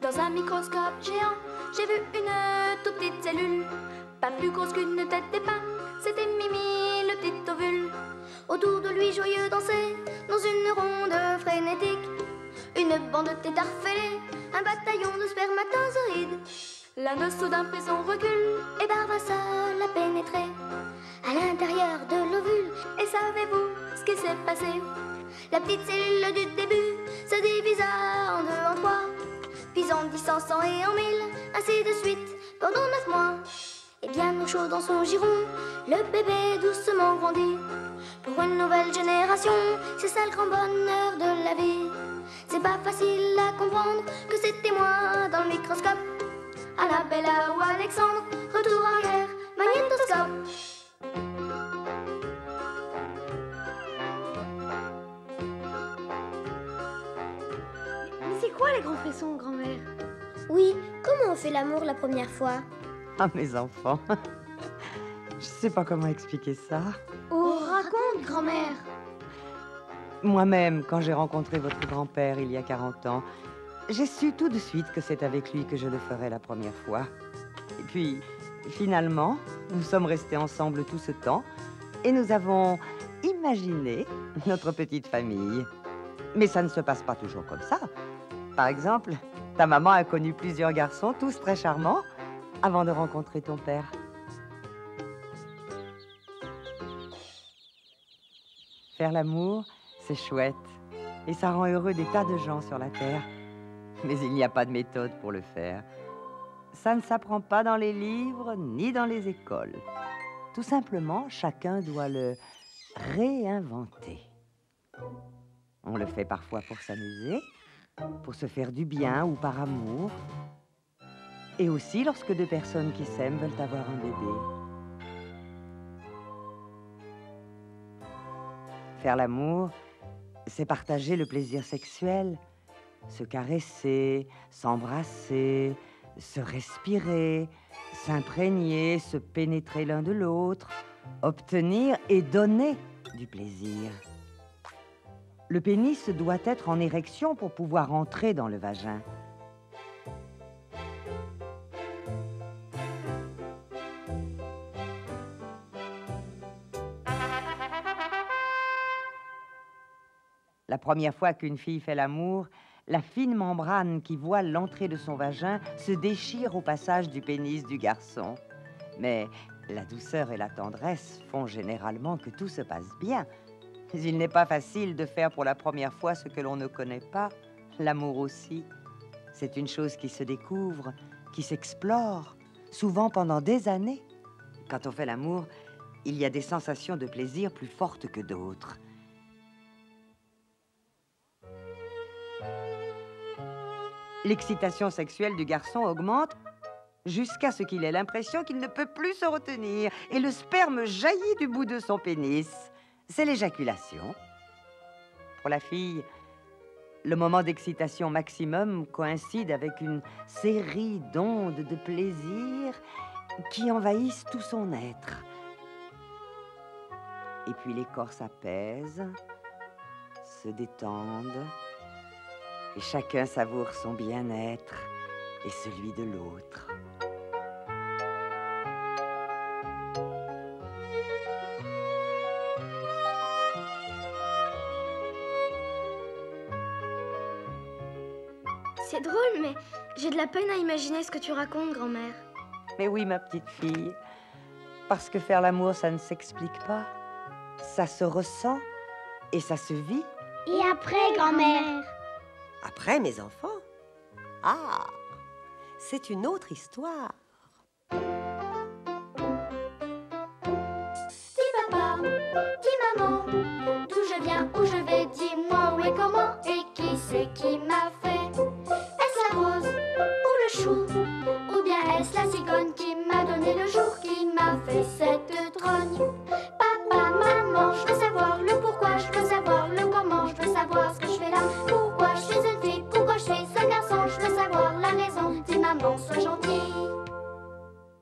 Dans un microscope géant, j'ai vu une toute petite cellule, pas plus grosse qu'une tête d'épingle. C'était Mimi, le petit ovule. Autour de lui, joyeux dansait, dans une ronde frénétique, une bande d'étarfélés, un bataillon de spermatozoïdes. L'un de soudain prit son recul, et Barbassa l'a pénétré à l'intérieur de l'ovule. Et savez-vous ce qui s'est passé? La petite cellule du début se divisa en deux, en trois, puis en 10, en 100 et en 1000, ainsi de suite, pendant 9 mois. Et bien au chaud dans son giron, le bébé doucement grandit. Pour une nouvelle génération, c'est ça le grand bonheur de la vie. C'est pas facile à comprendre que c'était moi dans le microscope. Annabella ou Alexandre, retour en guerre, magnétoscope. Mais c'est quoi les grands frissons, grand-mère? Oui, comment on fait l'amour la première fois? Ah, mes enfants, je sais pas comment expliquer ça. Oh, raconte, grand-mère. Moi-même, quand j'ai rencontré votre grand-père il y a 40 ans, j'ai su tout de suite que c'est avec lui que je le ferais la première fois. Et puis, finalement, nous sommes restés ensemble tout ce temps et nous avons imaginé notre petite famille. Mais ça ne se passe pas toujours comme ça. Par exemple, ta maman a connu plusieurs garçons, tous très charmants, avant de rencontrer ton père. Faire l'amour, c'est chouette. Et ça rend heureux des tas de gens sur la Terre. Mais il n'y a pas de méthode pour le faire. Ça ne s'apprend pas dans les livres ni dans les écoles. Tout simplement, chacun doit le réinventer. On le fait parfois pour s'amuser, pour se faire du bien ou par amour. Et aussi lorsque deux personnes qui s'aiment veulent avoir un bébé. Faire l'amour, c'est partager le plaisir sexuel. Se caresser, s'embrasser, se respirer, s'imprégner, se pénétrer l'un de l'autre, obtenir et donner du plaisir. Le pénis doit être en érection pour pouvoir entrer dans le vagin. La première fois qu'une fille fait l'amour, la fine membrane qui voile l'entrée de son vagin se déchire au passage du pénis du garçon. Mais la douceur et la tendresse font généralement que tout se passe bien. Mais il n'est pas facile de faire pour la première fois ce que l'on ne connaît pas. L'amour aussi. C'est une chose qui se découvre, qui s'explore, souvent pendant des années. Quand on fait l'amour, il y a des sensations de plaisir plus fortes que d'autres. L'excitation sexuelle du garçon augmente jusqu'à ce qu'il ait l'impression qu'il ne peut plus se retenir et le sperme jaillit du bout de son pénis. C'est l'éjaculation. Pour la fille, le moment d'excitation maximum coïncide avec une série d'ondes de plaisir qui envahissent tout son être. Et puis les corps s'apaisent, se détendent, et chacun savoure son bien-être et celui de l'autre. C'est drôle, mais j'ai de la peine à imaginer ce que tu racontes, grand-mère. Mais oui, ma petite fille, parce que faire l'amour, ça ne s'explique pas. Ça se ressent et ça se vit. Et après, grand-mère? Après, mes enfants? Ah, c'est une autre histoire. Dis papa, dis maman, d'où je viens, où je vais, dis-moi où et comment, et qui c'est qui m'a fait? Est-ce la rose ou le chou, ou bien est-ce la cigogne qui m'a donné le jour, qui m'a fait